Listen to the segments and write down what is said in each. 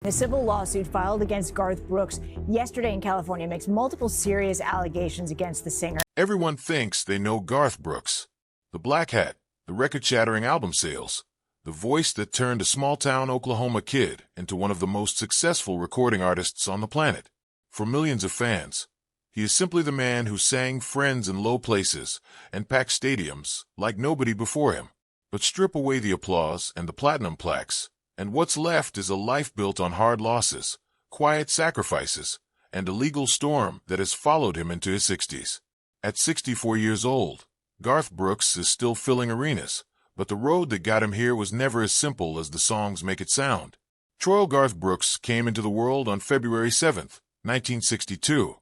A civil lawsuit filed against Garth Brooks yesterday in California makes multiple serious allegations against the singer. Everyone thinks they know Garth Brooks. The black hat, the record-shattering album sales, the voice that turned a small-town Oklahoma kid into one of the most successful recording artists on the planet. For millions of fans, he is simply the man who sang Friends in low places and packed stadiums like nobody before him. But strip away the applause and the platinum plaques, and what's left is a life built on hard losses, quiet sacrifices, and a legal storm that has followed him into his 60s. At 64 years old, Garth Brooks is still filling arenas, but the road that got him here was never as simple as the songs make it sound. Troy Garth Brooks came into the world on February 7, 1962,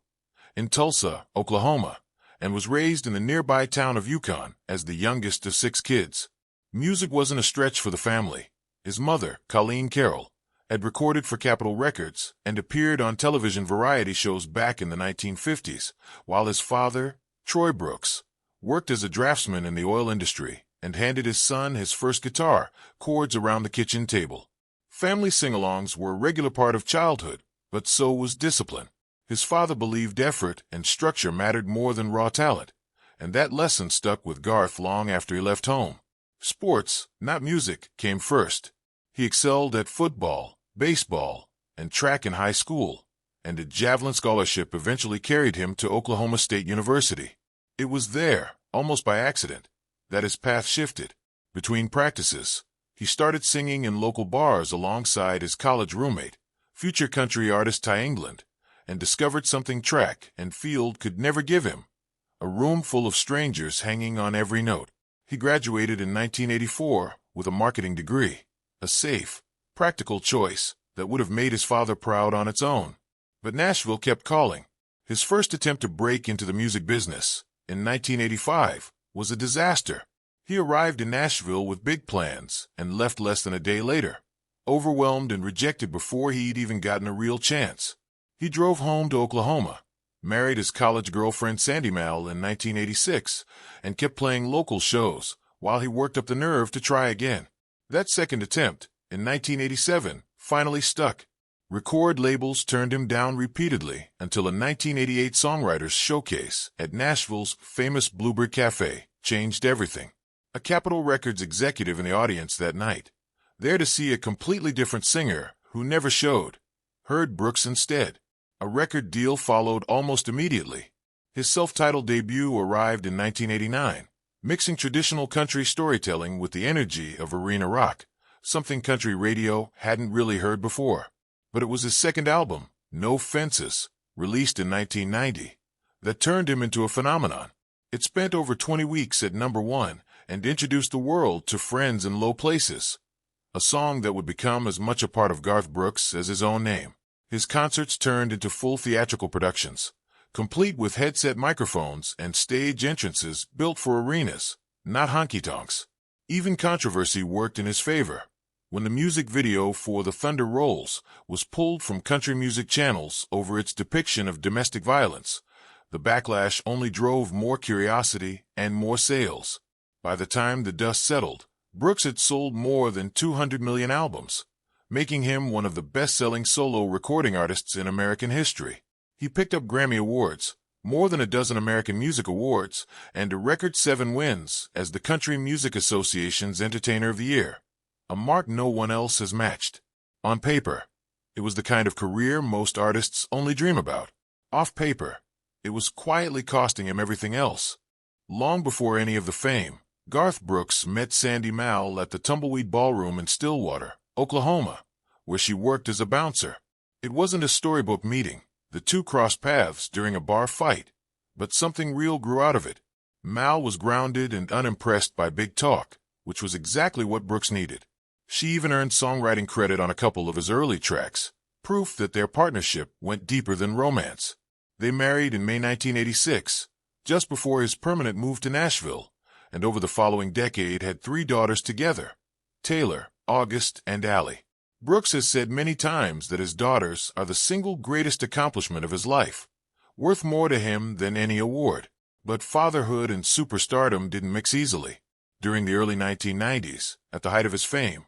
in Tulsa, Oklahoma, and was raised in the nearby town of Yukon as the youngest of 6 kids. Music wasn't a stretch for the family. His mother, Colleen Carroll, had recorded for Capitol Records and appeared on television variety shows back in the 1950s, while his father, Troy Brooks, worked as a draftsman in the oil industry and handed his son his first guitar, chords around the kitchen table. Family sing-alongs were a regular part of childhood, but so was discipline. His father believed effort and structure mattered more than raw talent, and that lesson stuck with Garth long after he left home. Sports, not music, came first. He excelled at football, baseball, and track in high school, and a javelin scholarship eventually carried him to Oklahoma State University. It was there, almost by accident, that his path shifted. Between practices, he started singing in local bars alongside his college roommate, future country artist Ty England, and discovered something track and field could never give him: a room full of strangers hanging on every note. He graduated in 1984 with a marketing degree, a safe, practical choice that would have made his father proud on its own. But Nashville kept calling. His first attempt to break into the music business, in 1985, was a disaster. He arrived in Nashville with big plans and left less than a day later, overwhelmed and rejected before he'd even gotten a real chance. He drove home to Oklahoma, married his college girlfriend Sandy Mal in 1986, and kept playing local shows while he worked up the nerve to try again. That second attempt, in 1987, finally stuck. Record labels turned him down repeatedly until a 1988 songwriters showcase at Nashville's famous Bluebird Cafe changed everything. A Capitol Records executive in the audience that night, there to see a completely different singer who never showed, heard Brooks instead. A record deal followed almost immediately. His self-titled debut arrived in 1989, mixing traditional country storytelling with the energy of arena rock, something country radio hadn't really heard before. But it was his second album, No Fences, released in 1990, that turned him into a phenomenon. It spent over 20 weeks at #1 and introduced the world to Friends in Low Places, a song that would become as much a part of Garth Brooks as his own name. His concerts turned into full theatrical productions, complete with headset microphones and stage entrances built for arenas, not honky-tonks. Even controversy worked in his favor. When the music video for The Thunder Rolls was pulled from country music channels over its depiction of domestic violence, the backlash only drove more curiosity and more sales. By the time the dust settled, Brooks had sold more than 200 million albums, making him one of the best-selling solo recording artists in American history. He picked up Grammy Awards, more than a dozen American Music Awards, and a record 7 wins as the Country Music Association's Entertainer of the Year, a mark no one else has matched. On paper, it was the kind of career most artists only dream about. Off paper, it was quietly costing him everything else. Long before any of the fame, Garth Brooks met Sandy Mal at the Tumbleweed Ballroom in Stillwater, Oklahoma, where she worked as a bouncer. It wasn't a storybook meeting. The two crossed paths during a bar fight, but something real grew out of it. Mal was grounded and unimpressed by big talk, which was exactly what Brooks needed. She even earned songwriting credit on a couple of his early tracks, proof that their partnership went deeper than romance. They married in May 1986, just before his permanent move to Nashville, and over the following decade had 3 daughters together: Taylor, August, and Allie. Brooks has said many times that his daughters are the single greatest accomplishment of his life, worth more to him than any award. But fatherhood and superstardom didn't mix easily. During the early 1990s, at the height of his fame,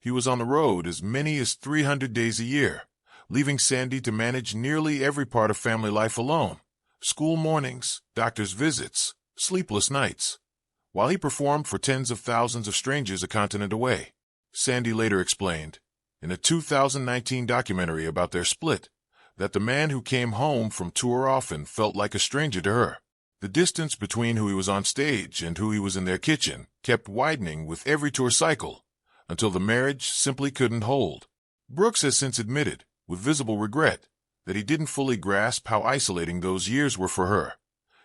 He was on the road as many as 300 days a year, leaving Sandy to manage nearly every part of family life alone: school mornings, doctor's visits, sleepless nights, while he performed for tens of thousands of strangers a continent away. Sandy later explained, in a 2019 documentary about their split, that the man who came home from tour often felt like a stranger to her. The distance between who he was on stage and who he was in their kitchen kept widening with every tour cycle, until the marriage simply couldn't hold. Brooks has since admitted, with visible regret, that he didn't fully grasp how isolating those years were for her.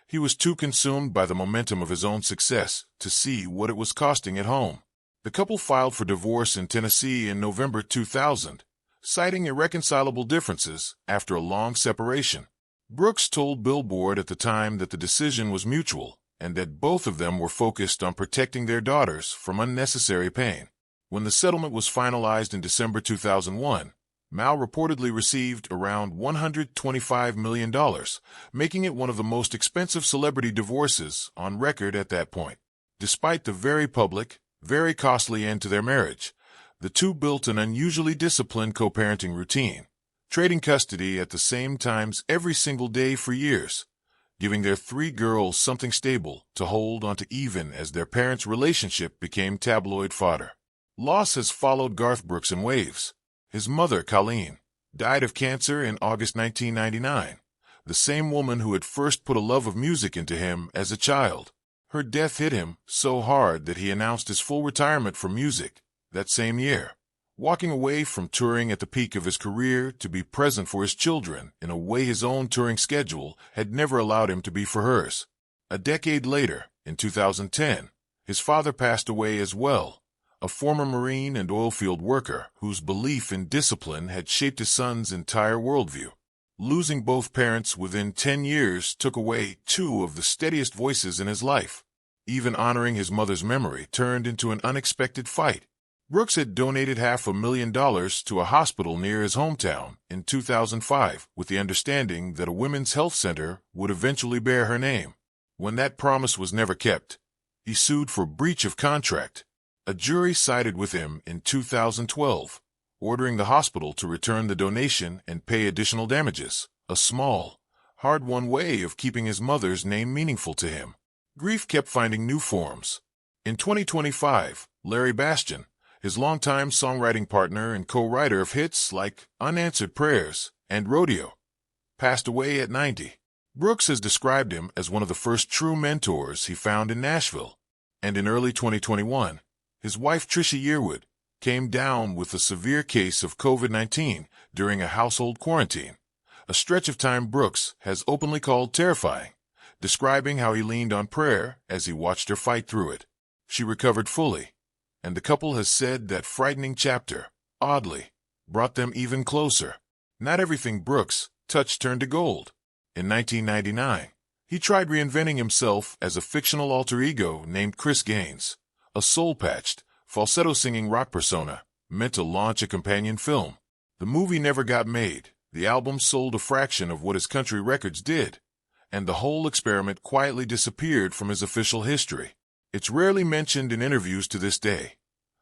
He was too consumed by the momentum of his own success to see what it was costing at home. The couple filed for divorce in Tennessee in November 2000, citing irreconcilable differences after a long separation. Brooks told Billboard at the time that the decision was mutual and that both of them were focused on protecting their daughters from unnecessary pain. When the settlement was finalized in December 2001, Mal reportedly received around $125 million, making it one of the most expensive celebrity divorces on record at that point. Despite the very public, very costly end to their marriage, the two built an unusually disciplined co-parenting routine, trading custody at the same times every single day for years, giving their 3 girls something stable to hold onto even as their parents' relationship became tabloid fodder. Loss has followed Garth Brooks in waves. His mother, Colleen, died of cancer in August 1999, the same woman who had first put a love of music into him as a child. Her death hit him so hard that he announced his full retirement from music that same year, walking away from touring at the peak of his career to be present for his children in a way his own touring schedule had never allowed him to be for hers. A decade later, in 2010, his father passed away as well, a former Marine and oilfield worker whose belief in discipline had shaped his son's entire worldview. Losing both parents within 10 years took away 2 of the steadiest voices in his life. Even honoring his mother's memory turned into an unexpected fight. Brooks had donated $500,000 to a hospital near his hometown in 2005 with the understanding that a women's health center would eventually bear her name. When that promise was never kept, he sued for breach of contract. A jury sided with him in 2012, ordering the hospital to return the donation and pay additional damages, a small, hard-won way of keeping his mother's name meaningful to him. Grief kept finding new forms. In 2025, Larry Bastian, his longtime songwriting partner and co-writer of hits like Unanswered Prayers and Rodeo, passed away at 90. Brooks has described him as one of the first true mentors he found in Nashville. And in early 2021, his wife Trisha Yearwood came down with a severe case of COVID-19 during a household quarantine, a stretch of time Brooks has openly called terrifying, describing how he leaned on prayer as he watched her fight through it. She recovered fully, and the couple has said that frightening chapter, oddly, brought them even closer. Not everything Brooks touched turned to gold. In 1999, he tried reinventing himself as a fictional alter ego named Chris Gaines, a soul-patched, falsetto-singing rock persona meant to launch a companion film. The movie never got made, the album sold a fraction of what his country records did, and the whole experiment quietly disappeared from his official history. It's rarely mentioned in interviews to this day,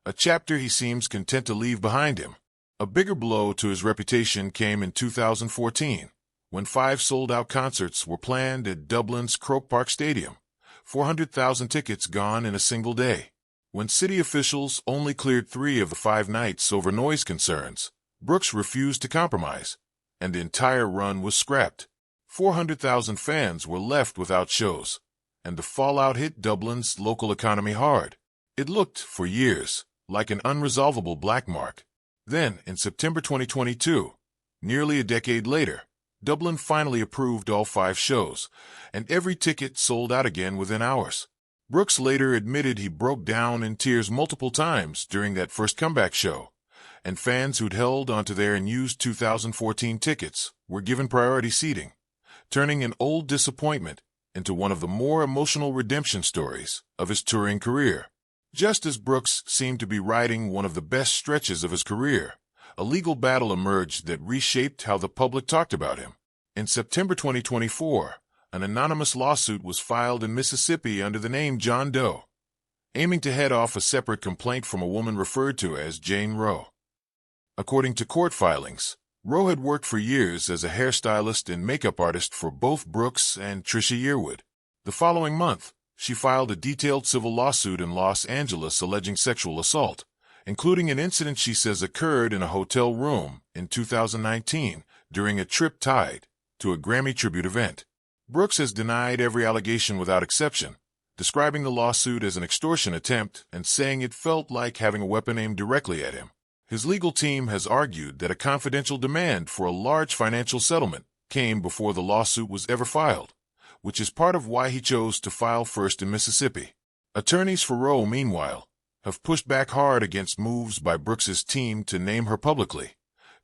a chapter he seems content to leave behind him. A bigger blow to his reputation came in 2014, when 5 sold-out concerts were planned at Dublin's Croke Park Stadium, 400,000 tickets gone in a single day. When city officials only cleared 3 of the 5 nights over noise concerns, Brooks refused to compromise, and the entire run was scrapped. 400,000 fans were left without shows, and the fallout hit Dublin's local economy hard. It looked, for years, like an unresolvable black mark. Then, in September 2022, nearly a decade later, Dublin finally approved all 5 shows, and every ticket sold out again within hours. Brooks later admitted he broke down in tears multiple times during that first comeback show, and fans who'd held onto their unused 2014 tickets were given priority seating, turning an old disappointment into one of the more emotional redemption stories of his touring career. Just as Brooks seemed to be riding one of the best stretches of his career, a legal battle emerged that reshaped how the public talked about him. In September 2024, an anonymous lawsuit was filed in Mississippi under the name John Doe. aiming to head off a separate complaint from a woman referred to as Jane Roe. According to court filings, Roe had worked for years as a hairstylist and makeup artist for both Brooks and Trisha Yearwood. The following month, she filed a detailed civil lawsuit in Los Angeles alleging sexual assault, including an incident she says occurred in a hotel room in 2019 during a trip tied to a Grammy tribute event. Brooks has denied every allegation without exception, describing the lawsuit as an extortion attempt and saying it felt like having a weapon aimed directly at him. His legal team has argued that a confidential demand for a large financial settlement came before the lawsuit was ever filed, which is part of why he chose to file first in Mississippi. Attorneys for Roe, meanwhile, have pushed back hard against moves by Brooks's team to name her publicly,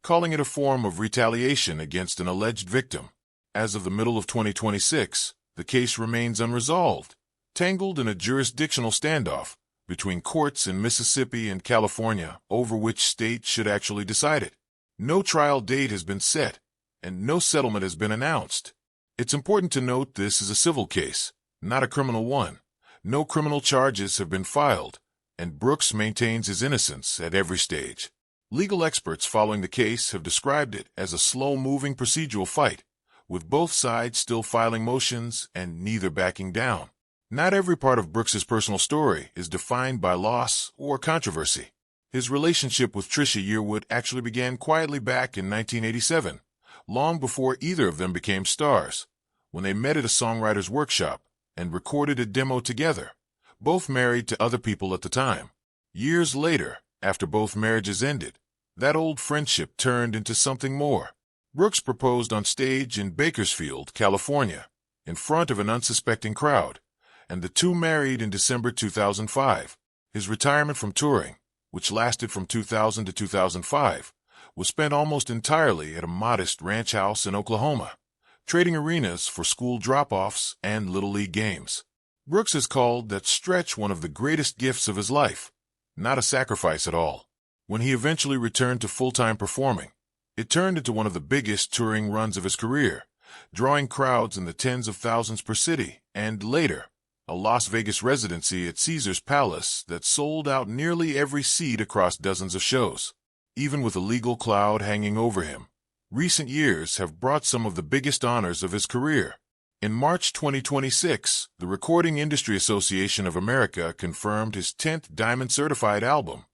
calling it a form of retaliation against an alleged victim. As of the middle of 2026, the case remains unresolved, tangled in a jurisdictional standoff between courts in Mississippi and California over which state should actually decide it. No trial date has been set, and no settlement has been announced. It's important to note this is a civil case, not a criminal one. No criminal charges have been filed, and Brooks maintains his innocence at every stage. Legal experts following the case have described it as a slow-moving procedural fight, with both sides still filing motions and neither backing down. Not every part of Brooks's personal story is defined by loss or controversy. His relationship with Trisha Yearwood actually began quietly back in 1987, long before either of them became stars, when they met at a songwriter's workshop and recorded a demo together, both married to other people at the time. Years later, after both marriages ended, that old friendship turned into something more. Brooks proposed on stage in Bakersfield, California, in front of an unsuspecting crowd, and the two married in December 2005. His retirement from touring, which lasted from 2000 to 2005, was spent almost entirely at a modest ranch house in Oklahoma, trading arenas for school drop-offs and Little League games. Brooks has called that stretch one of the greatest gifts of his life, not a sacrifice at all. When he eventually returned to full-time performing, it turned into one of the biggest touring runs of his career, drawing crowds in the tens of thousands per city, and later, a Las Vegas residency at Caesar's Palace that sold out nearly every seat across dozens of shows. Even with a legal cloud hanging over him, recent years have brought some of the biggest honors of his career. In March 2026, the Recording Industry Association of America confirmed his 10th Diamond-certified album,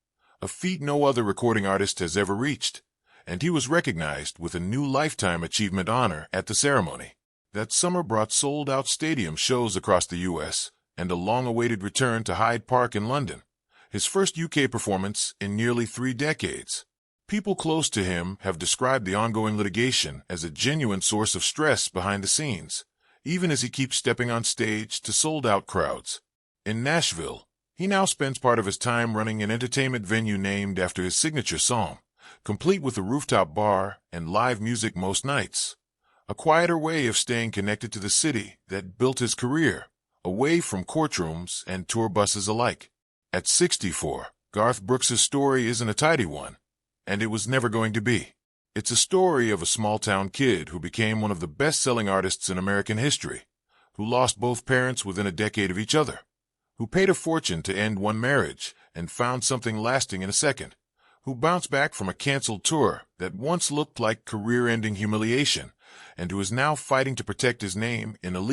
a feat no other recording artist has ever reached, and he was recognized with a new Lifetime Achievement honor at the ceremony. That summer brought sold-out stadium shows across the U.S. and a long-awaited return to Hyde Park in London, his first UK performance in nearly 3 decades. People close to him have described the ongoing litigation as a genuine source of stress behind the scenes, even as he keeps stepping on stage to sold-out crowds. In Nashville, he now spends part of his time running an entertainment venue named after his signature song, complete with a rooftop bar and live music most nights. A quieter way of staying connected to the city that built his career, away from courtrooms and tour buses alike. At 64, Garth Brooks' story isn't a tidy one, and it was never going to be. It's a story of a small-town kid who became one of the best-selling artists in American history, who lost both parents within a decade of each other, who paid a fortune to end one marriage and found something lasting in a second, who bounced back from a canceled tour that once looked like career-ending humiliation, and who is now fighting to protect his name in a legal